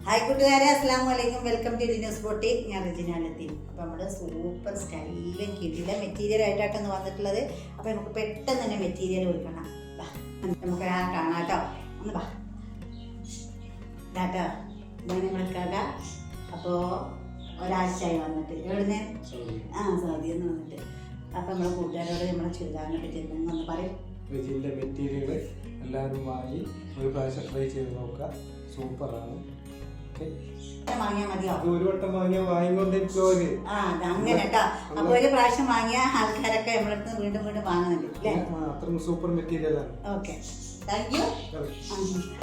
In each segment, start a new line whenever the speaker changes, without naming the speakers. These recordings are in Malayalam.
ഹായ് കൂട്ടുകാരെ, അസ്സലാമു അലൈക്കും. Welcome to news boutique. ഞാൻ റെജിനാലെത്തി. അപ്പോൾ നമ്മൾ സൂപ്പർ സ്റ്റൈലും കിടില മെറ്റീരിയൽ ആയിട്ടാണ് വന്നിട്ടുള്ളത്. അപ്പോൾ നമുക്ക് പെട്ടെന്ന് തന്നെ മെറ്റീരിയൽ കൊടുക്കണം. നമുക്ക് കാണാം കേട്ടോ. ഒന്ന് വാ കേട്ടോ. ഇതാണ് നിങ്ങൾക്കാക്ക. അപ്പോൾ ഒരാഴ്ചയായി വന്നിട്ട് എവിടുന്ന് സൗദിന്ന് വന്നിട്ട്. അപ്പോൾ നമ്മളെ കൂട്ടുകാരോട് നമ്മളെ ചുരിദാറിനെ പറ്റി എന്തെന്ന് പറയും.
റെജിൻ്റെ മെറ്റീരിയൽ എല്ലാവരും വാങ്ങി ഒരു പ്രാവശ്യം ട്രൈ ചെയ്ത് നോക്കുക. സൂപ്പറാണ്.
വാങ്ങിയാൽ മതിയോ?
ഒരു വട്ടം വാങ്ങിയാൽ വാങ്ങിക്കൊണ്ടിരിക്കുമോ?
അങ്ങനെ കേട്ടോ. അപ്പൊ ഒരു പ്രാവശ്യം വാങ്ങിയ ആൾക്കാരൊക്കെ നമ്മളടുത്ത് വീണ്ടും വീണ്ടും വാങ്ങുന്നുണ്ട് അല്ലേ?
അത്രയും സൂപ്പർ മെറ്റീരിയൽ ആണ്.
Okay, thank you.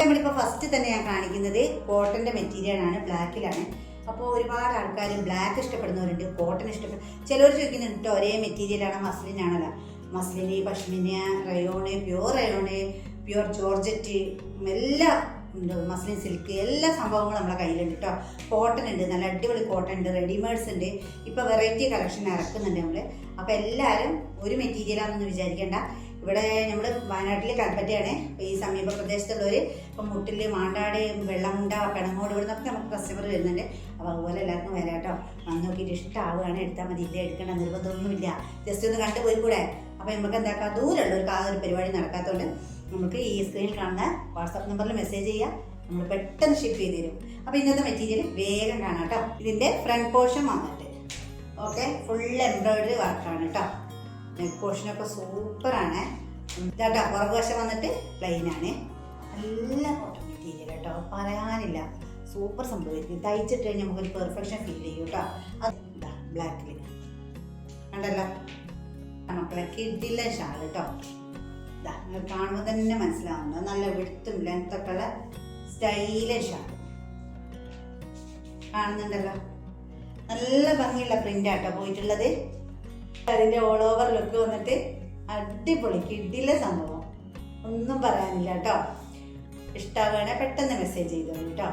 നമ്മളിപ്പോ ഫസ്റ്റ് തന്നെ ഞാൻ കാണിക്കുന്നത് കോട്ടന്റെ മെറ്റീരിയൽ ആണ്, ബ്ലാക്കിലാണ്. അപ്പോൾ ഒരുപാട് ആൾക്കാർ ബ്ലാക്ക് ഇഷ്ടപ്പെടുന്നവരുണ്ട്, കോട്ടൺ ഇഷ്ടപ്പെടും. ചിലർ ചോദിക്കുന്നുണ്ട് കേട്ടോ, ഒരേ മെറ്റീരിയലാണ്, മസ്ലിനാണല്ലോ. മസ്ലിന്, പഷ്മിന, റയോണ്, പ്യുവർ ജോർജറ്റ് എല്ലാം ഉണ്ട്. മസ്ലിൻ സിൽക്ക് എല്ലാ സംഭവങ്ങളും നമ്മളെ കയ്യിലുണ്ട് കേട്ടോ. കോട്ടൺ ഉണ്ട്, നല്ല അടിപൊളി കോട്ടൺ ഉണ്ട്, റെഡിമെയ്ഡ്സ് ഉണ്ട്. ഇപ്പോൾ വെറൈറ്റി കളക്ഷൻ ഇറക്കുന്നുണ്ട് നമ്മൾ. അപ്പോൾ എല്ലാവരും ഒരു മെറ്റീരിയലാണെന്ന് വിചാരിക്കേണ്ട. ഇവിടെ നമ്മൾ വയനാട്ടിൽ കൽപ്പറ്റയാണ്. അപ്പോൾ ഈ സമീപ പ്രദേശത്തുള്ളവർ ഇപ്പം മുട്ടിൽ, മാണ്ടാട്, വെള്ളമുണ്ട, പെണങ്ങോട് ഇവിടെ നിന്നൊക്കെ നമുക്ക് കസ്റ്റമർ വരുന്നുണ്ട്. അപ്പോൾ അതുപോലെ എല്ലാവർക്കും വരാം കേട്ടോ. വന്ന് നോക്കിയിട്ട് ഇഷ്ടമാവുകയാണ് എടുത്താൽ മതി. ഇല്ല എടുക്കേണ്ട നിർബന്ധമൊന്നുമില്ല, ജസ്റ്റ് ഒന്ന് കണ്ടു പോയിക്കൂടെ. അപ്പോൾ നമുക്ക് എന്താക്കാം, ദൂരമുള്ളവർക്ക് ആ ഒരു പരിപാടി നടക്കാത്തതുകൊണ്ട് നമുക്ക് ഈ സ്ക്രീനിൽ കാണുന്ന വാട്സാപ്പ് നമ്പറിൽ മെസ്സേജ് ചെയ്യാം, നമ്മൾ പെട്ടെന്ന് ഷിപ്പ് ചെയ്ത് തരും. അപ്പോൾ ഇന്നത്തെ മെറ്റീരിയൽ വേഗം കാണാം കേട്ടോ. ഇതിൻ്റെ ഫ്രണ്ട് പോർഷൻ വന്നിട്ട് ഓക്കെ, ഫുൾ എംബ്രോയിഡറി വർക്കാണ് കേട്ടോ. നെക്ക് പോർഷനൊക്കെ സൂപ്പറാണ് കേട്ടോ. പുറകുവശം വന്നിട്ട് പ്ലെയിനാണ്. നല്ല കോട്ടൺ മെറ്റീരിയൽ കേട്ടോ, പറയാനില്ല. സൂപ്പർ സംഭവിക്കും. തയ്ച്ചിട്ട് കഴിഞ്ഞാൽ നമുക്കൊരു പെർഫെക്ഷൻ ഫീൽ ചെയ്യും കേട്ടോ. അത് ബ്ലാക്കിൽ കണ്ടല്ലോ മക്കളെ, കിഡിലെ ഷാൾ കേട്ടോ. നിങ്ങൾ കാണുമ്പോൾ തന്നെ മനസ്സിലാവുന്നത് നല്ല വിടുത്തും ലെങ്ത്തൊക്കെ ഉള്ള സ്റ്റൈലൻ ഷാൾ കാണുന്നുണ്ടല്ലോ. നല്ല ഭംഗിയുള്ള പ്രിന്റാട്ടോ പോയിട്ടുള്ളത്. അതിന്റെ ഓൾ ഓവർ ലുക്ക് വന്നിട്ട് അടിപൊളി കിഡിലെ സംഭവം, ഒന്നും പറയാനില്ല കേട്ടോ. ഇഷ്ടമാവുകയാണെങ്കിൽ പെട്ടെന്ന് മെസ്സേജ് ചെയ്തോളൂ കേട്ടോ.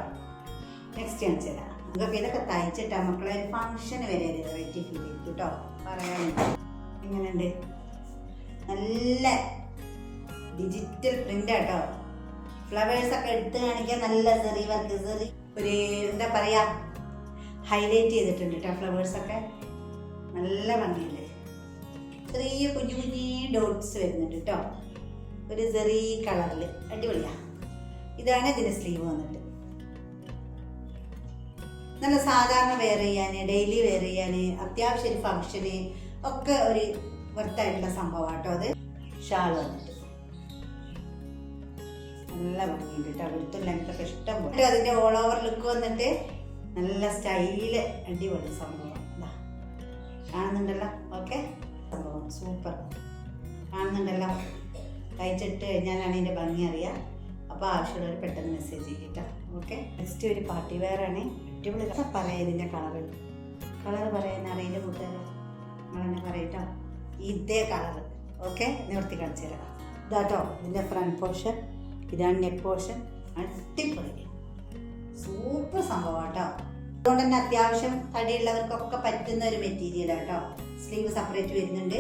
നെക്സ്റ്റ് കാണിച്ചു തരാം. നമുക്ക് ഇതൊക്കെ തയ്ച്ചിട്ടാ മക്കളെ ഫംഗ്ഷന് വരെ വെറൈറ്റി ഫീൽ ചെയ്തു കേട്ടോ. പറയാനുണ്ട്. എങ്ങനെയുണ്ട്? നല്ല ഡിജിറ്റൽ പ്രിന്റ് ആട്ടോ. ഫ്ലവേഴ്സ് ഒക്കെ എടുത്ത് കാണിക്കാൻ നല്ല സെറി വർക്ക്, സെറി ഒരു എന്താ പറയാ, ഹൈലൈറ്റ് ചെയ്തിട്ടുണ്ട് കേട്ടോ. ഫ്ലവേഴ്സ് ഒക്കെ നല്ല ഭംഗിയുണ്ട്. ചെറിയ കുഞ്ഞു കുഞ്ഞി ഡോട്ട്സ് വരുന്നുണ്ട് കേട്ടോ, ഒരു സെറി കളറിൽ. അടിപൊളിയാ. ഇതാണ് ഇതിന്റെ സ്ലീവ് വന്നിട്ട്. നല്ല സാധാരണ വെയർ ചെയ്യാൻ, ഡെയിലി വെയർ ചെയ്യാൻ, അത്യാവശ്യം ഒരു ഫംഗ്ഷന് ഒക്കെ ഒരു വർത്തായിട്ടുള്ള സംഭവം കേട്ടോ. അത് ഷാൾ വന്നിട്ട് നല്ല ഭംഗിയുണ്ട് കേട്ടോ. അവിടുത്തെ ലെങ്ത്തൊക്കെ ഇഷ്ടം പോലെ. അതിന്റെ ഓൾ ഓവർ ലുക്ക് വന്നിട്ട് നല്ല സ്റ്റൈല്, അടിപൊളി സംഭവം. കാണുന്നുണ്ടല്ലോ. ഓക്കെ, സംഭവം സൂപ്പർ കാണുന്നുണ്ടല്ലോ. തയ്ച്ചിട്ട് കഴിഞ്ഞാലാണ് ഇതിന്റെ ഭംഗി അറിയാം. അപ്പോൾ ആവശ്യമുള്ളവർ പെട്ടെന്ന് മെസ്സേജ് ചെയ്യും കേട്ടോ. ഓക്കെ, നെക്സ്റ്റ് ഒരു പാർട്ടി വെയർ ആണ്. അടിപൊളി പറയാം. ഇതിന്റെ കളർ പറയാൻ അറിയില്ല കൂട്ടുകാരെ, നിങ്ങളെന്നെ പറയട്ടോ. ഇതേ കളർ ഓക്കെ, നിവർത്തി കാണിച്ചു തരാം. ഇതാട്ടോ ഇതിൻ്റെ ഫ്രണ്ട് പോർഷൻ, ഇതാണ് നെക്ക് പോർഷൻ. അടിപൊളി സൂപ്പർ സംഭവം കേട്ടോ. അതുകൊണ്ട് തന്നെ അത്യാവശ്യം തടിയുള്ളവർക്കൊക്കെ പറ്റുന്ന ഒരു മെറ്റീരിയൽ കേട്ടോ. സ്ലീവ് സെപ്പറേറ്റ് വരുന്നുണ്ട്.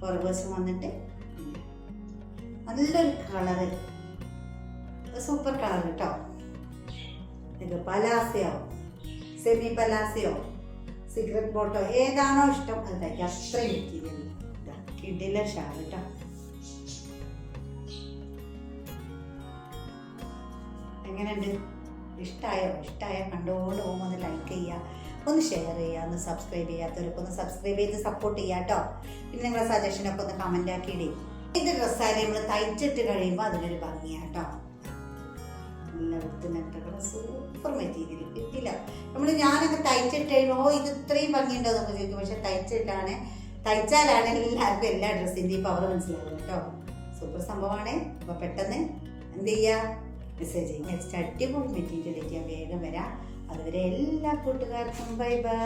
പുറകുവശം വന്നിട്ട് നല്ലൊരു കളറ്, സൂപ്പർ കളർ കേട്ടോ. ഇത് പലാസയോ സെമി പലാസയോ സിഗരറ്റ് ബോട്ടോ ഏതാണോ ഇഷ്ടം അത് തയ്ക്കാം. അത്രയും മെറ്റീരിയൽ കിഡിലെ ഷാൾ കേട്ടോ. എങ്ങനെയുണ്ട്? ഇഷ്ടമായ കണ്ടുകൊണ്ട് പോകുമ്പോൾ ഒന്ന് ലൈക്ക് ചെയ്യുക, ഒന്ന് ഷെയർ ചെയ്യുക, ഒന്ന് സബ്സ്ക്രൈബ് ചെയ്യാത്തവരൊക്കെ ഒന്ന് സബ്സ്ക്രൈബ് ചെയ്ത് സപ്പോർട്ട് ചെയ്യുക കേട്ടോ. പിന്നെ നിങ്ങളുടെ സജഷനൊക്കെ ഒന്ന് കമൻ്റ് ആക്കിയിടേ. ഇത് ഡ്രസ്സായാലും നമ്മൾ തയ്ച്ചിട്ട് കഴിയുമ്പോൾ അതിനൊരു ഭംഗിയാണ് കേട്ടോ. നല്ല വൃത്തിനൊക്കെ സൂപ്പർ മെറ്റീരിയൽ കിട്ടില്ല. ഞാനൊക്കെ തയ്ച്ചിട്ട് കഴിയുമ്പോൾ ഇത് ഇത്രയും ഭംഗിയുണ്ടോ എന്നൊക്കെ ചോദിക്കും. പക്ഷെ തയ്ച്ചാലാണ് എല്ലാവർക്കും എല്ലാ ഡ്രസ്സിൻ്റെയും പവർ മനസ്സിലാവും കേട്ടോ. സൂപ്പർ സംഭവമാണ്. അപ്പോൾ പെട്ടെന്ന് എന്ത് ചെയ്യുക, മെസ്സേജ് ചെയ്യും. നെക്സ്റ്റ് അടിപൊളി മെറ്റീരിയലിലേക്ക് ഞാൻ വേഗം വരാം. അതുവരെ എല്ലാ കൂട്ടുകാർക്കും ബൈ ബൈ.